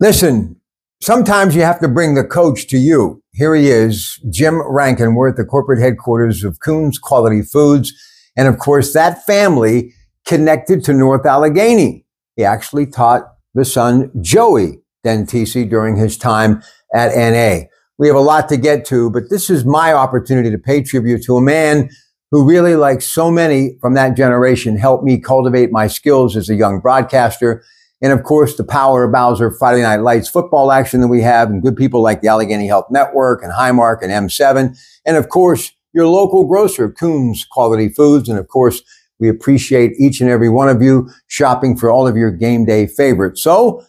Listen, sometimes you have to bring the coach to you. Here he is, Jim Rankin. We're at the corporate headquarters of Coons Quality Foods. And of course, that family connected to North Allegheny. He actually taught the son, Joey Dentisi, during his time at NA. We have a lot to get to, but this is my opportunity to pay tribute to a man who really, like so many from that generation, helped me cultivate my skills as a young broadcaster. And of course, the power of Bowser Friday Night Lights football action that we have, and good people like the Allegheny Health Network and Highmark and M7. And of course, your local grocer, Coons Quality Foods. And of course, we appreciate each and every one of you shopping for all of your game day favorites. So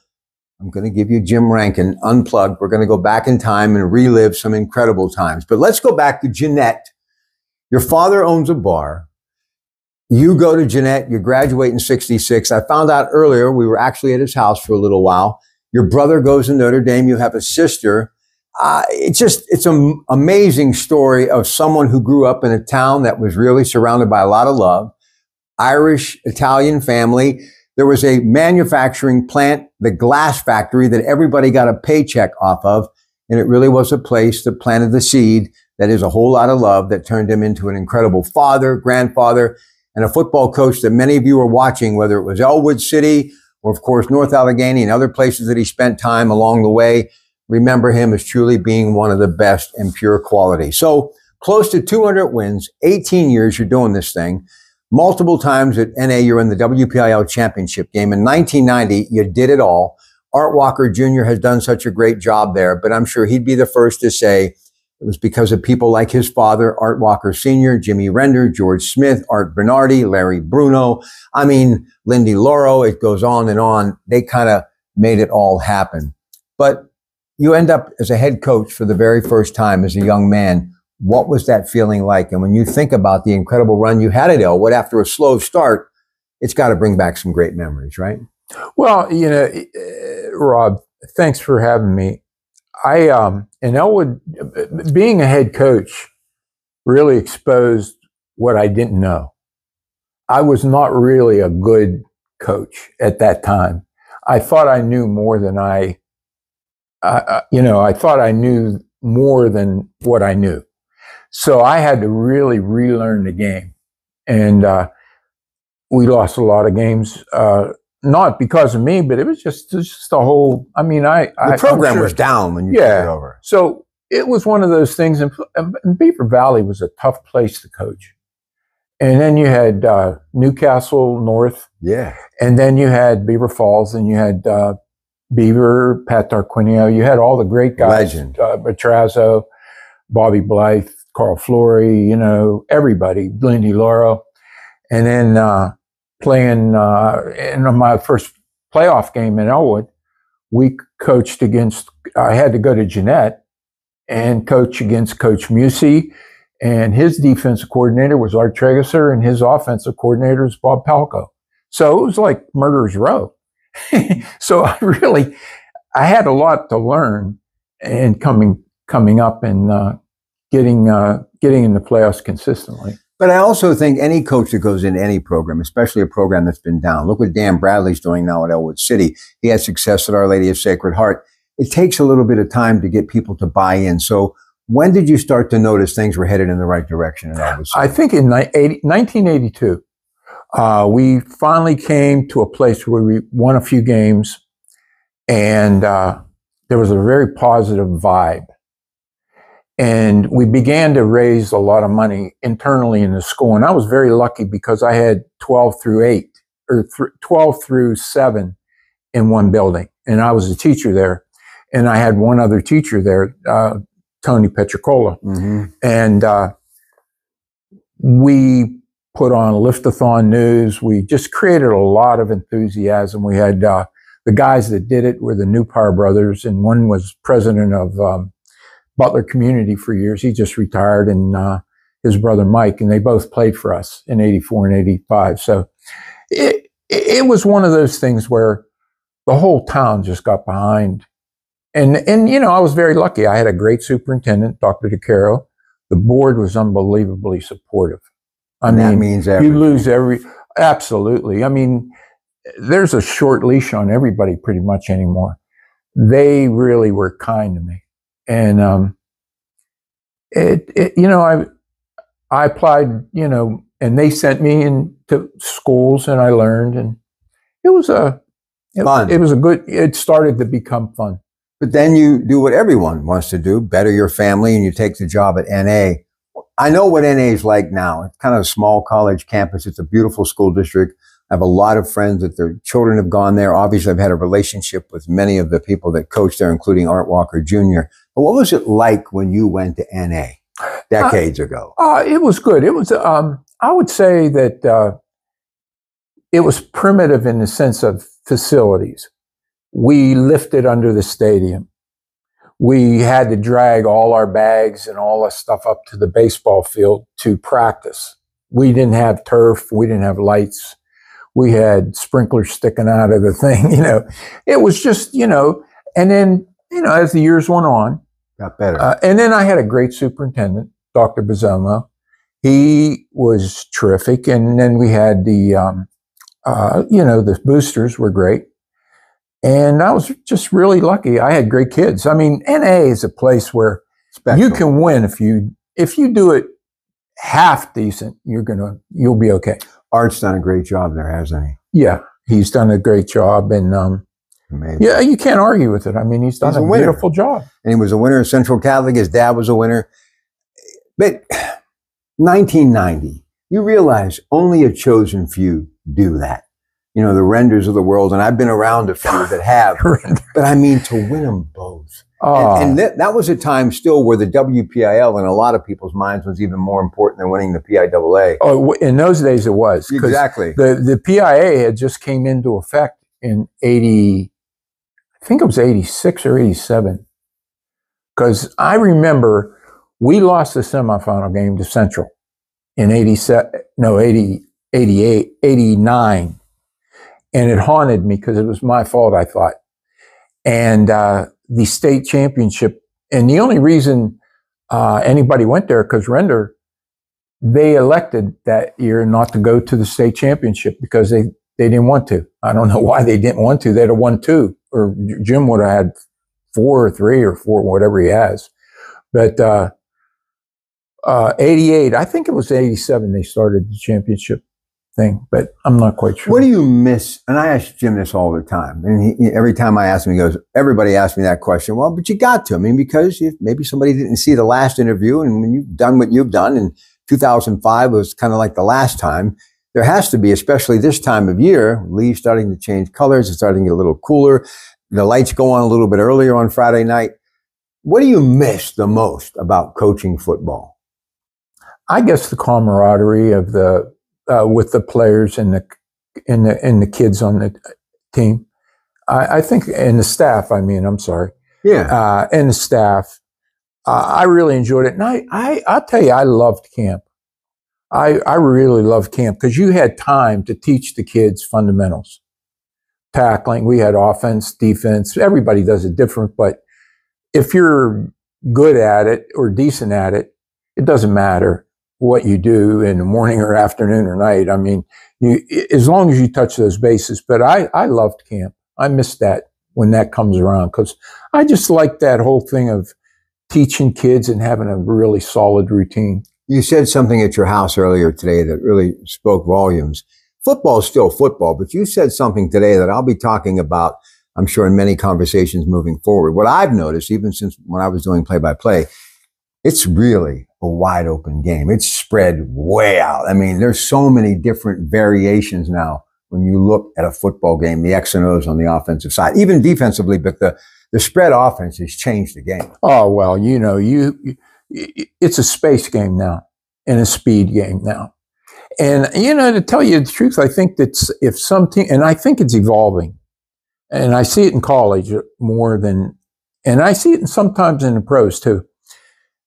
I'm going to give you Jim Rankin unplugged. We're going to go back in time and relive some incredible times. But let's go back to Jeanette. Your father owns a bar. You go to Jeanette, you graduate in 66. I found out earlier, we were actually at his house for a little while. Your brother goes to Notre Dame. You have a sister. It's an amazing story of someone who grew up in a town that was really surrounded by a lot of love. Irish, Italian family. There was a manufacturing plant, the glass factory, that everybody got a paycheck off of. And it really was a place that planted the seed that is a whole lot of love that turned him into an incredible father, grandfather, and a football coach that many of you are watching, whether it was Ellwood City or, of course, North Allegheny and other places that he spent time along the way. Remember him as truly being one of the best and pure quality. So close to 200 wins, 18 years you're doing this thing. Multiple times at NA, you're in the WPIL championship game. In 1990, you did it all. Art Walker Jr. has done such a great job there, but I'm sure he'd be the first to say it was because of people like his father, Art Walker Sr., Jimmy Render, George Smith, Art Bernardi, Larry Bruno. I mean, Lindy Lauro, it goes on and on. They kind of made it all happen. But you end up as a head coach for the very first time as a young man. What was that feeling like? And when you think about the incredible run you had at Ellwood after a slow start, it's got to bring back some great memories, right? Well, Rob, thanks for having me. In Ellwood, being a head coach really exposed what I didn't know. I was not really a good coach at that time. I thought I knew more than I thought I knew more than what I knew. So I had to really relearn the game. And we lost a lot of games, not because of me, but it was just a whole, the program was down when you took it over. So it was one of those things, and Beaver Valley was a tough place to coach. And then you had Newcastle North. Yeah. And then you had Beaver Falls, and you had Beaver, Pat Darquinio. You had all the great guys. Legend. Bertrazzo, Bobby Blythe, Carl Flory, everybody, Lindy Lauro. And then playing in my first playoff game in Ellwood, we coached against, I had to go to Jeanette and coach against Coach Musey, and his defensive coordinator was Art Trageser, and his offensive coordinator was Bob Palco. So it was like murderer's row. So I had a lot to learn and coming up and getting in the playoffs consistently. But I also think any coach that goes into any program, especially a program that's been down, look what Dan Bradley's doing now at Ellwood City. He had success at Our Lady of Sacred Heart. It takes a little bit of time to get people to buy in. So when did you start to notice things were headed in the right direction at Ellwood City? I think in 1982, we finally came to a place where we won a few games, and there was a very positive vibe. And we began to raise a lot of money internally in the school. And I was very lucky because I had 12 through 7 in one building. And I was a teacher there. And I had one other teacher there, Tony Petricola. Mm-hmm. And we put on Lift-a-thon news. We just created a lot of enthusiasm. We had the guys that did it were the New Power Brothers. And one was president of Butler Community for years. He just retired, and his brother Mike, and they both played for us in 84 and 85. So it was one of those things where the whole town just got behind. And I was very lucky. I had a great superintendent, Dr. DeCaro. The board was unbelievably supportive. That means everything. You lose absolutely. There's a short leash on everybody pretty much anymore. they really were kind to me. And I applied, and they sent me into schools, and I learned, and it was fun. It started to become fun. But then you do what everyone wants to do, better your family, and you take the job at NA. I know what NA is like now. It's kind of a small college campus. It's a beautiful school district. I have a lot of friends that their children have gone there. Obviously, I've had a relationship with many of the people that coach there, including Art Walker Jr. But what was it like when you went to NA decades ago? It was good. It was, I would say that it was primitive in the sense of facilities. We lifted under the stadium. We had to drag all our bags and all our stuff up to the baseball field to practice. We didn't have turf. We didn't have lights. We had sprinklers sticking out of the thing, It was just, and then, as the years went on. Got better. And then I had a great superintendent, Dr. Bazzomo. He was terrific. And then we had the boosters were great. And I was just really lucky. I had great kids. I mean, NA is a place where you can win if you do it half decent. You'll be okay. Art's done a great job there, hasn't he? Yeah, he's done a great job, and yeah, you can't argue with it. I mean, he's done a beautiful job. And he was a winner at Central Catholic. His dad was a winner. But 1990, you realize only a chosen few do that. The Renders of the world, and I've been around a few that have, but I mean, to win them both. And that was a time still where the WPIL in a lot of people's minds was even more important than winning the PIAA. Oh, in those days it was. Exactly. The PIA had just came into effect in 80, I think it was 86 or 87. Because I remember we lost the semifinal game to Central in 89. And it haunted me because it was my fault, I thought. And the state championship, and the only reason anybody went there, because Render, they elected that year not to go to the state championship because they didn't want to. I don't know why they didn't want to. They'd have won 2, or Jim would have had 4 or 3 or 4, whatever he has. But 88, I think it was 87, they started the championship thing, but I'm not quite sure. What do you miss? And I ask Jim this all the time. And every time I ask him, he goes, everybody asks me that question. Well, but you got to. I mean, because maybe somebody didn't see the last interview, and when you've done what you've done, and 2005 was kind of like the last time, there has to be, especially this time of year, leaves starting to change colors. It's starting to get a little cooler. The lights go on a little bit earlier on Friday night. What do you miss the most about coaching football? I guess the camaraderie of with the players and the kids on the team. I think, and the staff, I'm sorry. Yeah. And the staff. I really enjoyed it. And I'll tell you, I loved camp. I really loved camp because you had time to teach the kids fundamentals. Tackling, we had offense, defense. Everybody does it different, but if you're good at it or decent at it, it doesn't matter what you do in the morning or afternoon or night. I mean, as long as you touch those bases. But I loved camp. I miss that when that comes around because I just like that whole thing of teaching kids and having a really solid routine. You said something at your house earlier today that really spoke volumes. Football is still football, but you said something today that I'll be talking about, I'm sure, in many conversations moving forward. What I've noticed, even since when I was doing play-by-play, it's really a wide open game. It's spread way out. I mean, there's so many different variations now when you look at a football game, the X and O's on the offensive side, even defensively, but the spread offense has changed the game. Oh, well, it's a space game now and a speed game now. And, to tell you the truth, I think that if some team, and I think it's evolving, and I see it in college more than, and I see it sometimes in the pros too.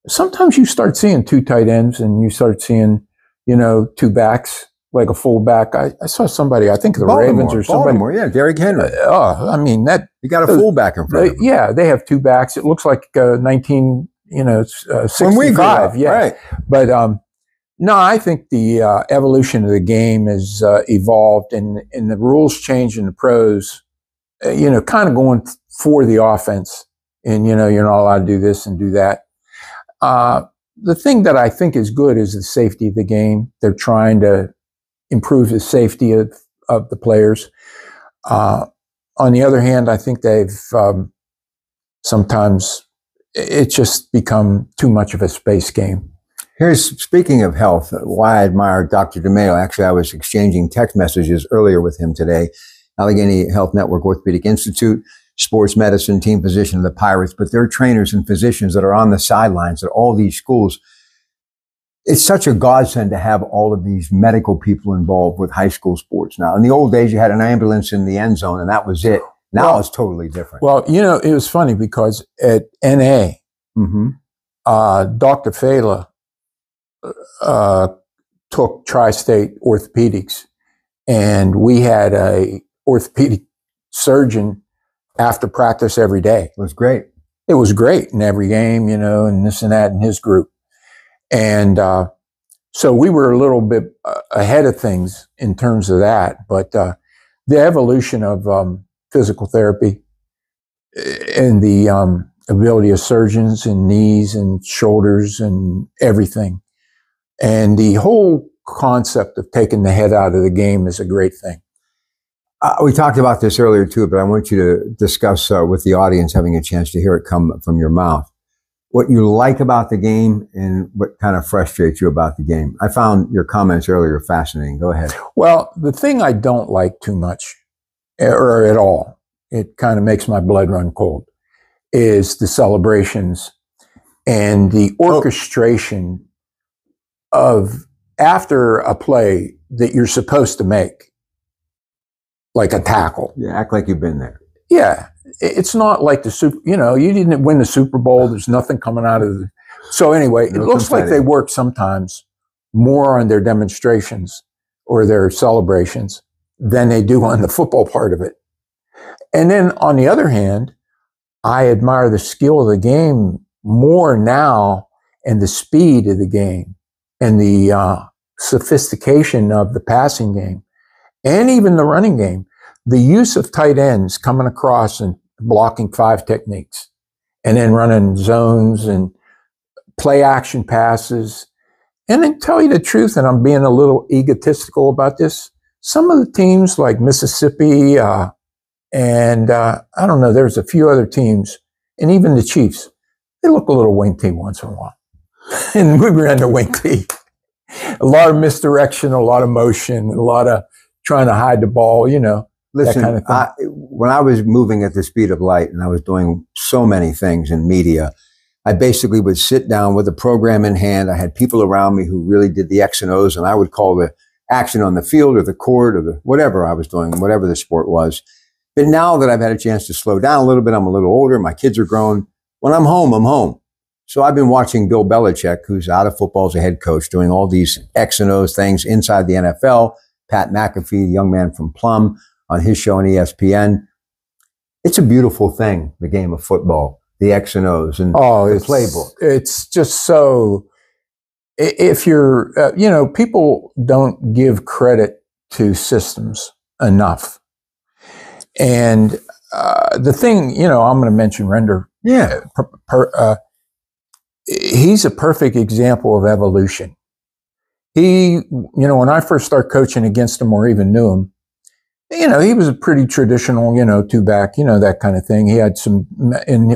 Sometimes you start seeing 2 tight ends and you start seeing, 2 backs, like a fullback. I saw somebody, I think the Ravens or somebody. Yeah, Derrick Henry. You got a fullback in front of him. Yeah, they have 2 backs. It looks like 65. When we grew up, yeah. Right. But no, I think the evolution of the game has evolved and the rules change in the pros kind of going for the offense. And, you're not allowed to do this and do that. The thing that I think is good is the safety of the game. They're trying to improve the safety of the players. On the other hand, I think they've sometimes it's just become too much of a space game. Speaking of health, why I admire Dr. DeMeo. Actually, I was exchanging text messages earlier with him today. Allegheny Health Network Orthopedic Institute, sports medicine team physician of the Pirates, but they're trainers and physicians that are on the sidelines at all these schools. It's such a godsend to have all of these medical people involved with high school sports now. In the old days, you had an ambulance in the end zone and that was it. Now it's totally different. Well, it was funny because at NA, Dr. Fela took Tri-State Orthopedics, and we had a orthopedic surgeon after practice every day. It was great. It was great in every game, and this and that in his group. And so we were a little bit ahead of things in terms of that. But the evolution of physical therapy and the ability of surgeons in knees and shoulders and everything, and the whole concept of taking the head out of the game is a great thing. We talked about this earlier too, but I want you to discuss with the audience, having a chance to hear it come from your mouth, what you like about the game and what kind of frustrates you about the game. I found your comments earlier fascinating. Go ahead. Well, the thing I don't like too much, or at all, it kind of makes my blood run cold, is the celebrations and the orchestration of after a play that you're supposed to make, like a tackle. Yeah, act like you've been there. Yeah. It's not like the Super, you didn't win the Super Bowl. There's nothing coming out of it. So anyway, it looks like they work sometimes more on their demonstrations or their celebrations than they do on the football part of it. And then on the other hand, I admire the skill of the game more now and the speed of the game and the sophistication of the passing game and even the running game. The use of tight ends coming across and blocking 5 techniques and then running zones and play action passes. And then tell you the truth, and I'm being a little egotistical about this, some of the teams like Mississippi and I don't know, there's a few other teams, and even the Chiefs, they look a little wing tee once in a while. And we ran the wing tee. A lot of misdirection, a lot of motion, a lot of trying to hide the ball, Listen, that kind of thing. When I was moving at the speed of light and I was doing so many things in media, I basically would sit down with a program in hand. I had people around me who really did the X and O's, and I would call the action on the field or the court or the whatever I was doing, whatever the sport was. But now that I've had a chance to slow down a little bit, I'm a little older, my kids are grown. When I'm home, I'm home. So I've been watching Bill Belichick, who's out of football as a head coach, doing all these X and O's things inside the NFL. Pat McAfee, the young man from Plum, on his show on ESPN. It's a beautiful thing, the game of football, the X and O's and the playbook. It's just so, if you're, people don't give credit to systems enough. And the thing, I'm going to mention Render. Yeah. He's a perfect example of evolution. He, when I first started coaching against him or even knew him, he was a pretty traditional, 2-back, that kind of thing. He had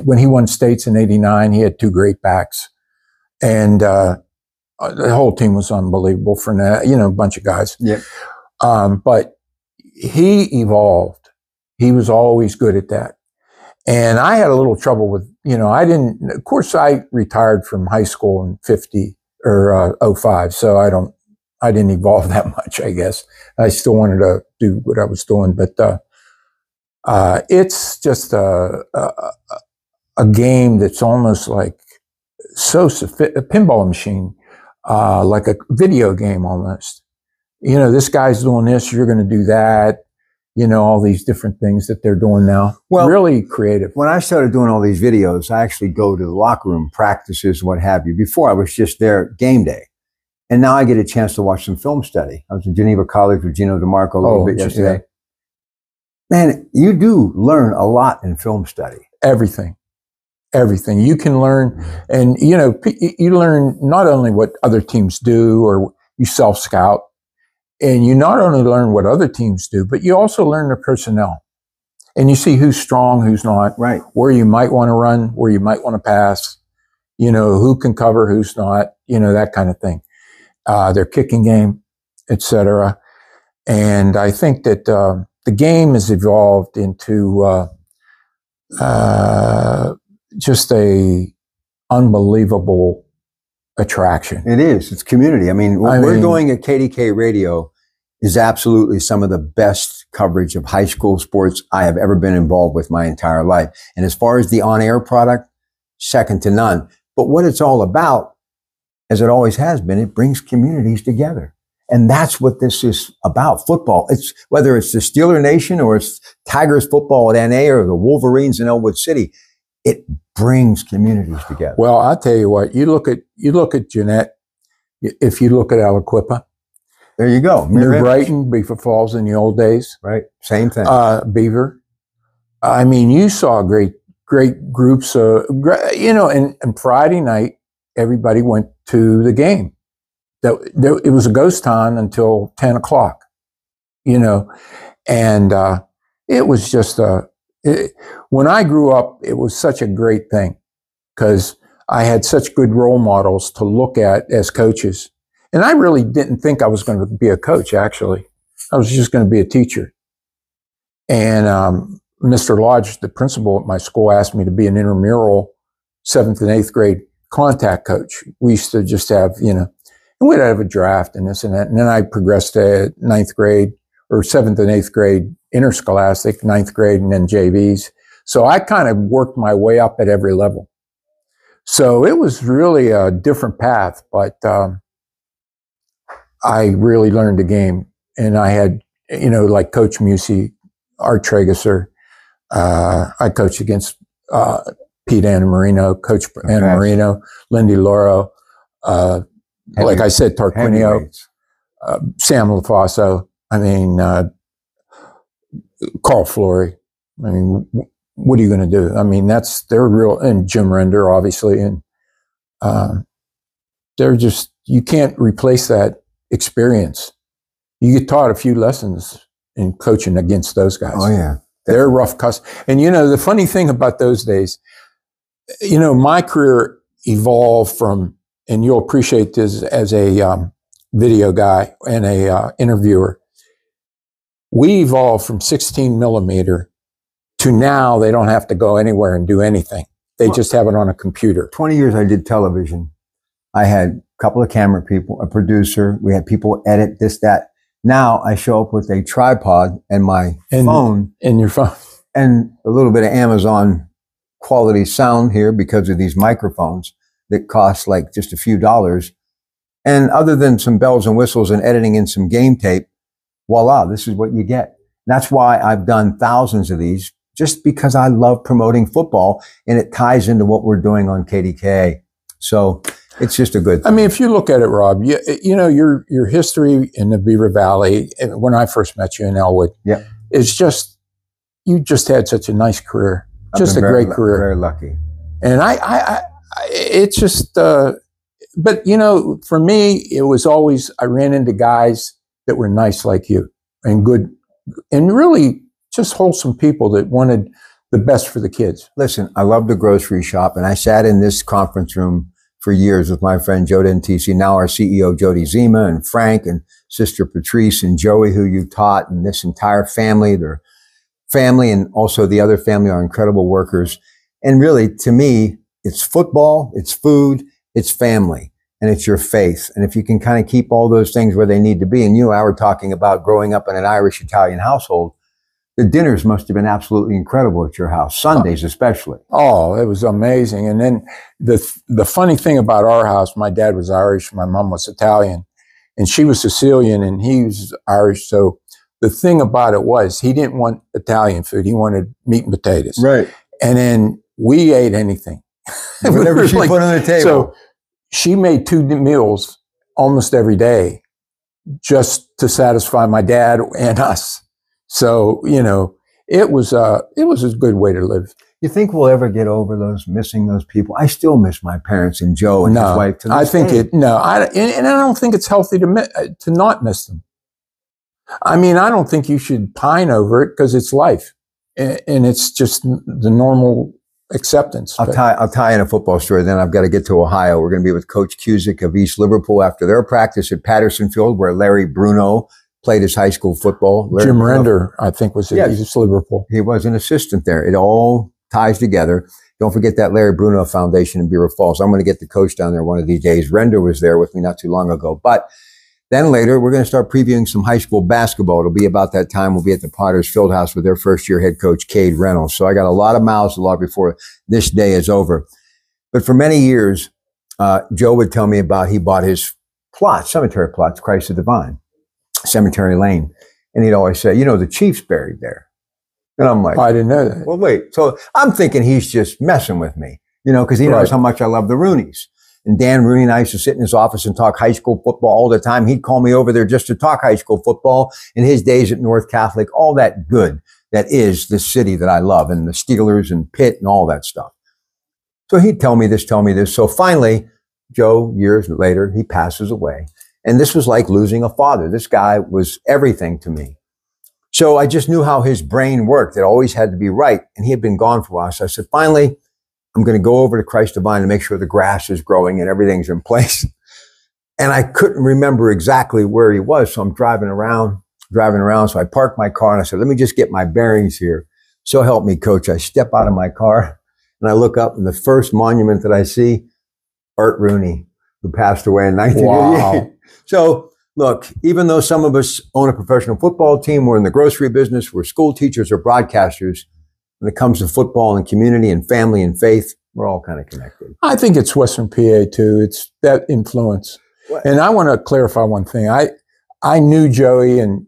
when he won states in '89, he had 2 great backs. And the whole team was unbelievable for that, a bunch of guys. Yeah. But he evolved. He was always good at that. And I had a little trouble with, of course, I retired from high school in 50 or 05. So I didn't evolve that much, I guess. I still wanted to do what I was doing, but it's just a game that's almost like a pinball machine, like a video game almost. This guy's doing this, you're going to do that. All these different things that they're doing now. Well, really creative. When I started doing all these videos, I actually go to the locker room practices, what have you. Before I was just there game day. And now I get a chance to watch some film study. I was at Geneva College with Gino DeMarco a little bit yesterday. Man, you do learn a lot in film study. Everything you can learn. And, you learn not only what other teams do, or you self-scout, and you not only learn what other teams do, but you also learn their personnel. And you see who's strong, who's not, right? Where you might want to run, where you might want to pass, who can cover, who's not, that kind of thing. Their kicking game, etc. And I think that the game has evolved into just a unbelievable attraction. It is. It's community. I mean, what we're doing at KDK Radio is absolutely some of the best coverage of high school sports I have ever been involved with my entire life. And as far as the on-air product, second to none. But what it's all about, as it always has been, it brings communities together. And that's what this is about, football. It's whether it's the Steeler Nation or it's Tigers football at NA or the Wolverines in Ellwood City, it brings communities together. Well, I'll tell you what, you look at Jeanette, if you look at Aliquippa. There you go. New Brighton, Beaver Falls in the old days. Right. Same thing. Beaver. I mean, you saw great groups, and Friday night, everybody went to the game. It was a ghost town until 10 o'clock, and it was just when I grew up, it was such a great thing because I had such good role models to look at as coaches. And I really didn't think I was going to be a coach, actually. I was just going to be a teacher. And Mr. Lodge, the principal at my school, asked me to be an intramural 7th and 8th grade contact coach. We used to just have, and we'd have a draft and this and that. And then I progressed to 9th grade or 7th and 8th grade interscholastic, 9th grade, and then JVs. So I kind of worked my way up at every level. So it was really a different path, but I really learned the game. And I had, like Coach Musey, Art Tragesser. I coached against Pete Annamarino, Coach Annamarino, Lindy Lauro, like I said, Tarquinio, Sam LaFaso. I mean, Carl Flory. I mean, what are you going to do? I mean, they're real, and Jim Render, obviously. And they're just, you can't replace that experience. You get taught a few lessons in coaching against those guys. Oh, yeah. They're rough cuss. And, the funny thing about those days, my career evolved from, and you'll appreciate this as a video guy and a interviewer, we evolved from 16 millimeter to now they don't have to go anywhere and do anything. They just have it on a computer. 20 years I did television. I had a couple of camera people, a producer. We had people edit this, that. Now I show up with a tripod and my phone. And your phone. And a little bit of Amazon quality sound here because of these microphones that cost like just a few dollars. And other than some bells and whistles and editing in some game tape, voila, this is what you get. That's why I've done thousands of these, just because I love promoting football and it ties into what we're doing on KDK. So it's just a good thing. I mean, if you look at it, Rob, your history in the Beaver Valley, when I first met you in Ellwood, it's just, you just had such a nice career, just a great career. Very lucky. And it's just, but for me, it was always, I ran into guys that were nice like you and good and really just wholesome people that wanted the best for the kids. Listen, I love the grocery shop, and I sat in this conference room for years with my friend Joe Dentisi, now our CEO Jody Zima, and Frank and Sister Patrice and Joey, who you taught, and this entire family, their family, and also the other family are incredible workers. And really, to me, it's football, it's food, it's family, and it's your faith. And if you can kind of keep all those things where they need to be, and you and I were talking about growing up in an Irish-Italian household, the dinners must have been absolutely incredible at your house, Sundays especially. Oh, it was amazing. And then the funny thing about our house, my dad was Irish, my mom was Italian, and she was Sicilian and he was Irish. So the thing about it was he didn't want Italian food. He wanted meat and potatoes. Right. And then we ate anything. Whatever she put on the table. So she made 2 meals almost every day just to satisfy my dad and us. So, it was a good way to live. You think we'll ever get over missing those people? I still miss my parents and Joe and his wife to this day. And I don't think it's healthy to not miss them. I mean, I don't think you should pine over it because it's life, and it's just the normal acceptance. I'll tie in a football story. Then I've got to get to Ohio. We're going to be with Coach Cusick of East Liverpool after their practice at Patterson Field, where Larry Bruno played his high school football. Jim Render, I think, was at East Liverpool. He was an assistant there. It all ties together. Don't forget that Larry Bruno Foundation in Beaver Falls. I'm going to get the coach down there one of these days. Render was there with me not too long ago. But then later, we're going to start previewing some high school basketball. It'll be about that time. We'll be at the Potters Fieldhouse with their first-year head coach, Cade Reynolds. So I got a lot of mouths to log before this day is over. But for many years, Joe would tell me about he bought his cemetery plots, Christ the Divine, Cemetery Lane. And he'd always say, the Chief's buried there. And I'm like, I didn't know that. Well, wait. So I'm thinking he's just messing with me, because he knows how much I love the Rooneys. And Dan Rooney and I used to sit in his office and talk high school football all the time. He'd call me over there just to talk high school football in his days at North Catholic, all that good that is the city that I love, and the Steelers and Pitt and all that stuff. So he'd tell me this. So finally, Joe, years later, he passes away. And this was like losing a father. This guy was everything to me. So I just knew how his brain worked. It always had to be right. And he had been gone for a while. So I said, finally, I'm going to go over to Christ Divine and make sure the grass is growing and everything's in place. And I couldn't remember exactly where he was. So I'm driving around. So I parked my car and I said, let me just get my bearings here. So help me, Coach. I step out of my car and I look up, and the first monument that I see, Art Rooney, who passed away in 1988. Wow. So look, even though some of us own a professional football team, we're in the grocery business, we're school teachers or broadcasters, when it comes to football and community and family and faith, we're all kind of connected. I think it's Western PA too. It's that influence. What? And I want to clarify one thing. I knew Joey in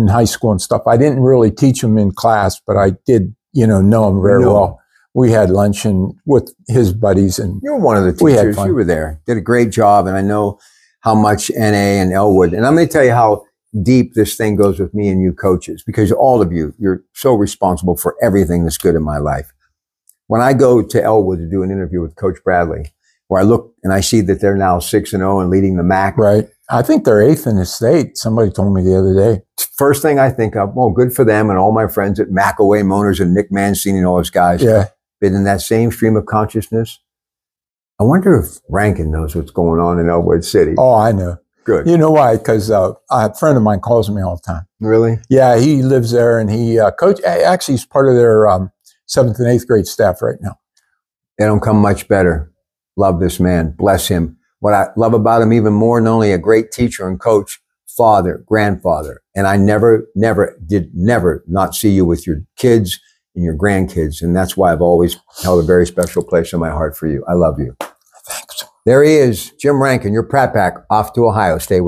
high school and stuff. I didn't really teach him in class, but I did, know him very well. We had lunch with his buddies, and you were one of the teachers. You were there. Did a great job, and I know how much NA and Ellwood. And I'm going to tell you how deep this thing goes with me and you coaches, because all of you're so responsible for everything that's good in my life. When I go to Ellwood to do an interview with Coach Bradley, where I look and I see that they're now 6-0 and leading the MAC. Right. I think they're 8th in the state. Somebody told me the other day. First thing I think of, well, good for them and all my friends at McAway Moners and Nick Mancini and all those guys. Yeah. But in that same stream of consciousness, I wonder if Rankin knows what's going on in Ellwood City. Oh, I know. Good. You know why? Because a friend of mine calls me all the time. Really? Yeah, he lives there, and he actually he's part of their 7th and 8th grade staff right now. They don't come much better. Love this man. Bless him. What I love about him even more, not only a great teacher and coach, father, grandfather. And I never not see you with your kids and your grandkids. And that's why I've always held a very special place in my heart for you. I love you. Thanks. There he is, Jim Rankin, your Pratt Pack, off to Ohio. Stay with